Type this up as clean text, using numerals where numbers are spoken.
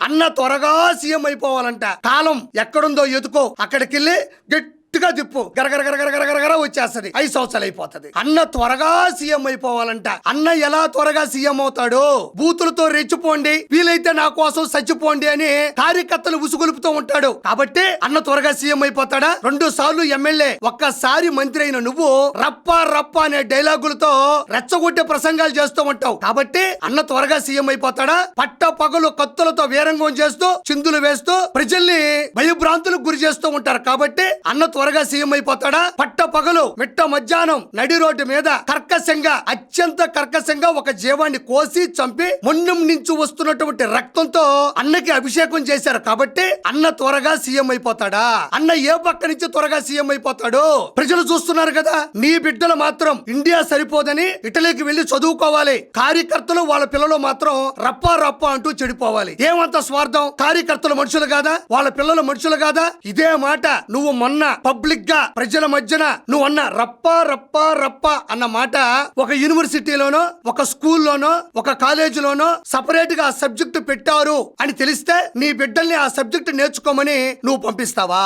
అన్న త్వరగా సీఎం అయిపోవాలంట. కాలం ఎక్కడుందో ఎదుకో, అక్కడికెళ్ళి గట్టిగా తిప్పు, గరగర వచ్చేస్తది. 5 సంవత్సరాలు అయిపోతుంది. అన్న త్వరగా సీఎం అయిపోవాలంట. అన్న ఎలా త్వరగా సీఎం అవుతాడు? బూతులతో రెచ్చిపోండి, వీలైతే నా కోసం చచ్చిపోండి అని కార్యకర్తలు ఉసుగొలుపుతూ ఉంటాడు. కాబట్టి అన్న త్వరగా సీఎం అయిపోతాడా? 2 సార్లు ఎమ్మెల్యే, ఒక్కసారి మంత్రి అయిన నువ్వు రప్ప రప్ప అనే డైలాగులతో రెచ్చగొట్టే ప్రసంగాలు చేస్తూ ఉంటావు. కాబట్టి అన్న త్వరగా సీఎం అయిపోతాడా? పట్ట పగలు కత్తులతో వీరంగం చేస్తూ, చిందులు వేస్తూ ప్రజల్ని భయభ్రాంతులకు గురి చేస్తూ ఉంటారు. కాబట్టి అన్న త్వరగా సీఎం అయిపోతాడా? పట్ట పగలు మిట్ట మధ్యాహ్నం నడి రోడ్డు మీద అత్యంత కర్కశంగా ఒక జీవాన్ని కోసి చంపి మొన్నం నుంచి వస్తున్నటువంటి రక్తంతో అన్నకి అభిషేకం చేశారు. కాబట్టి అన్న త్వరగా సీఎం అయిపోతాడా? అన్న ఏ పక్క నుంచి త్వరగా సీఎం అయిపోతాడు? ప్రజలు చూస్తున్నారు కదా. నీ బిడ్డలు మాత్రం ఇండియా సరిపోదని ఇటలీకి వెళ్లి చదువుకోవాలి, కార్యకర్తలు వాళ్ళ పిల్లలు మాత్రం రప్ప రప్ప అంటూ చెడిపోవాలి. ఏమంత స్వార్థం? కార్యకర్తలు మనుషులు కాదా? వాళ్ళ పిల్లలు మనుషులు కాదా? ఇదే మాట నువ్వు మొన్న పబ్లిక్ గా ప్రజల మధ్యన నువ్వు అన్న రప్ప రప్ప రప్ప అన్న మాట ఒక యూనివర్సిటీలోనో, ఒక స్కూల్లోనో, ఒక కాలేజీలోనో సపరేట్ గా సబ్జెక్టు పెట్టారు అని తెలిస్తే నీ బిడ్డల్ని ఆ సబ్జెక్టు నేర్చుకోమని నువ్వు పంపిస్తావా?